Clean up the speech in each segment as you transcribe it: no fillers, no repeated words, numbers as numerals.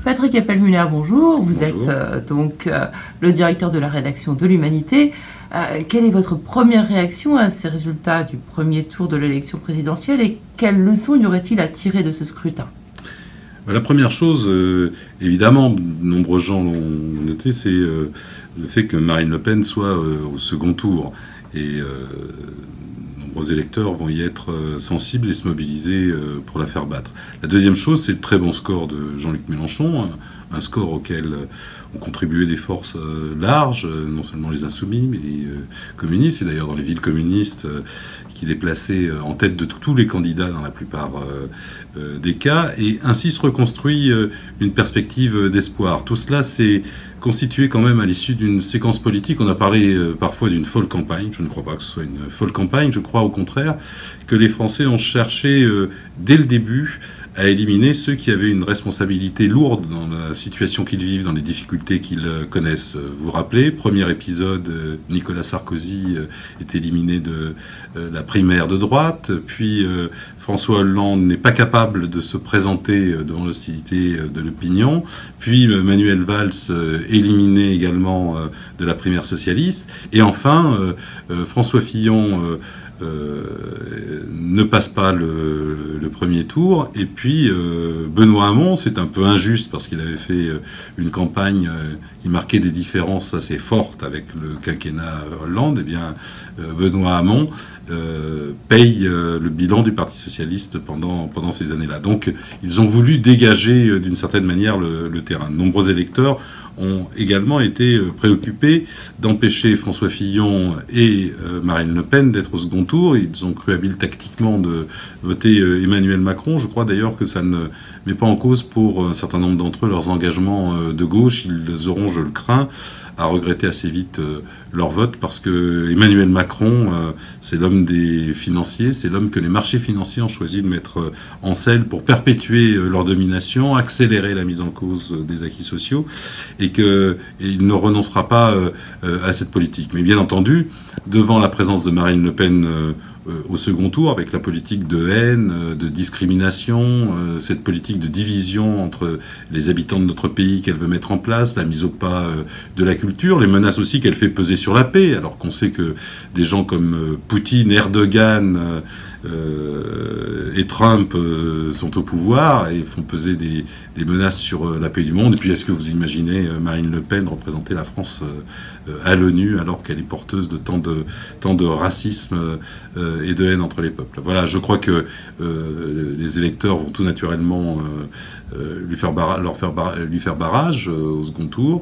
Patrick Appelmuller, bonjour. Vous Bonjour. êtes le directeur de la rédaction de l'Humanité. Quelle est votre première réaction à ces résultats du premier tour de l'élection présidentielle et quelles leçons y aurait-il à tirer de ce scrutin? La première chose, évidemment, de nombreux gens l'ont noté, c'est le fait que Marine Le Pen soit au second tour. Et nombreux électeurs vont y être sensibles et se mobiliser pour la faire battre. La deuxième chose, c'est le très bon score de Jean-Luc Mélenchon, un score auquel ont contribué des forces larges, non seulement les Insoumis, mais les communistes. Et d'ailleurs, dans les villes communistes, qu'il est placé en tête de tous les candidats dans la plupart des cas. Et ainsi se reconstruit une perspective d'espoir. Tout cela s'est constitué quand même à l'issue d'une séquence politique. On a parlé parfois d'une folle campagne. Je ne crois pas que ce soit une folle campagne. Je crois au contraire que les Français ont cherché dès le début à éliminer ceux qui avaient une responsabilité lourde dans la situation qu'ils vivent, dans les difficultés qu'ils connaissent. Vous vous rappelez, premier épisode, Nicolas Sarkozy est éliminé de la primaire de droite, puis François Hollande n'est pas capable de se présenter devant l'hostilité de l'opinion, puis Manuel Valls éliminé également de la primaire socialiste, et enfin François Fillon ne passe pas le premier tour, et puis Benoît Hamon, c'est un peu injuste parce qu'il avait fait une campagne qui marquait des différences assez fortes avec le quinquennat Hollande. Eh bien, Benoît Hamon paye le bilan du Parti socialiste pendant ces années-là. Donc, ils ont voulu dégager d'une certaine manière le terrain. De nombreux électeurs ont également été préoccupés d'empêcher François Fillon et Marine Le Pen d'être au second tour. Ils ont cru habile tactiquement de voter Emmanuel Macron. Je crois d'ailleurs que ça ne met pas en cause pour un certain nombre d'entre eux leurs engagements de gauche. Ils auront, je le crains, à regretter assez vite leur vote, parce que Emmanuel Macron, c'est l'homme des financiers, c'est l'homme que les marchés financiers ont choisi de mettre en selle pour perpétuer leur domination, accélérer la mise en cause des acquis sociaux, et qu'il ne renoncera pas à cette politique. Mais bien entendu, devant la présence de Marine Le Pen au second tour, avec la politique de haine, de discrimination, cette politique de division entre les habitants de notre pays qu'elle veut mettre en place, la mise au pas de la culture, les menaces aussi qu'elle fait peser sur la paix, alors qu'on sait que des gens comme Poutine, Erdogan et Trump sont au pouvoir et font peser des menaces sur la paix du monde. Et puis, est-ce que vous imaginez Marine Le Pen représenter la France à l'ONU alors qu'elle est porteuse de tant de racisme et de haine entre les peuples? Voilà, je crois que les électeurs vont tout naturellement lui faire barrage au second tour.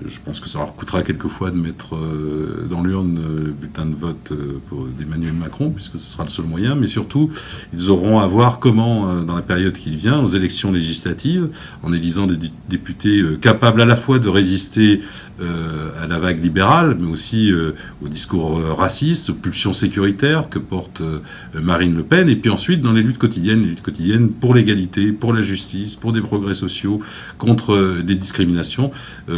Je pense que ça leur coûtera quelquefois de mettre dans l'urne le bulletin de vote d'Emmanuel Macron, puisque ce sera le seul moyen. Mais surtout, ils auront à voir comment, dans la période qui vient, aux élections législatives, en élisant des députés capables à la fois de résister à la vague libérale, mais aussi au discours raciste, aux pulsions sécuritaires que porte Marine Le Pen, et puis ensuite dans les luttes quotidiennes pour l'égalité, pour la justice, pour des progrès sociaux, contre des discriminations,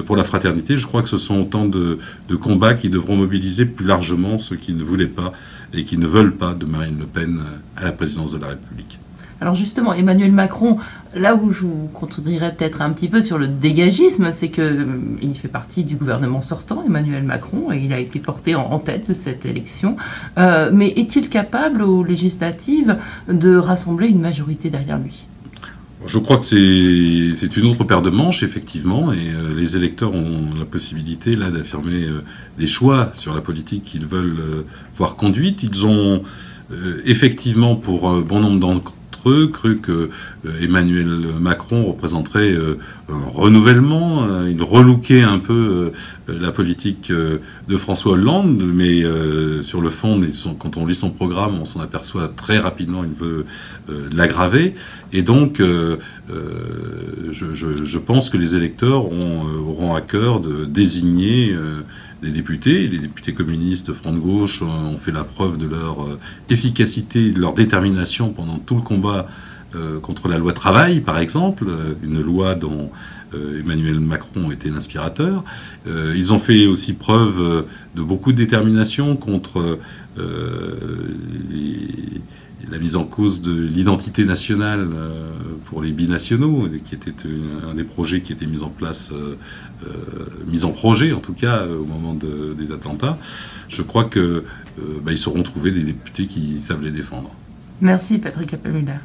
pour la fraternité. Je crois que ce sont autant de combats qui devront mobiliser plus largement ceux qui ne voulaient pas et qui ne veulent pas de Marine Le Pen à la présidence de la République. Alors justement, Emmanuel Macron, là où je vous contredirais peut-être un petit peu sur le dégagisme, c'est qu'il fait partie du gouvernement sortant, Emmanuel Macron, et il a été porté en tête de cette élection. Mais est-il capable, aux législatives, de rassembler une majorité derrière lui ? Je crois que c'est une autre paire de manches, effectivement, et les électeurs ont la possibilité là d'affirmer des choix sur la politique qu'ils veulent voir conduite. Ils ont effectivement, pour bon nombre d'entre eux, cru que Emmanuel Macron représenterait un renouvellement. Il relookait un peu la politique de François Hollande, mais sur le fond, quand on lit son programme, on s'en aperçoit très rapidement, il veut l'aggraver. Et donc, je pense que les électeurs auront à cœur de désigner des députés. Les députés communistes de Front de Gauche ont fait la preuve de leur efficacité, de leur détermination pendant tout le combat contre la loi travail, par exemple, une loi dont Emmanuel Macron était l'inspirateur. Ils ont fait aussi preuve de beaucoup de détermination contre la mise en cause de l'identité nationale pour les binationaux, qui était un des projets qui était mis en place, mis en projet en tout cas au moment des attentats. Je crois que ils sauront trouver des députés qui savent les défendre. Merci Patrick Appelmüller.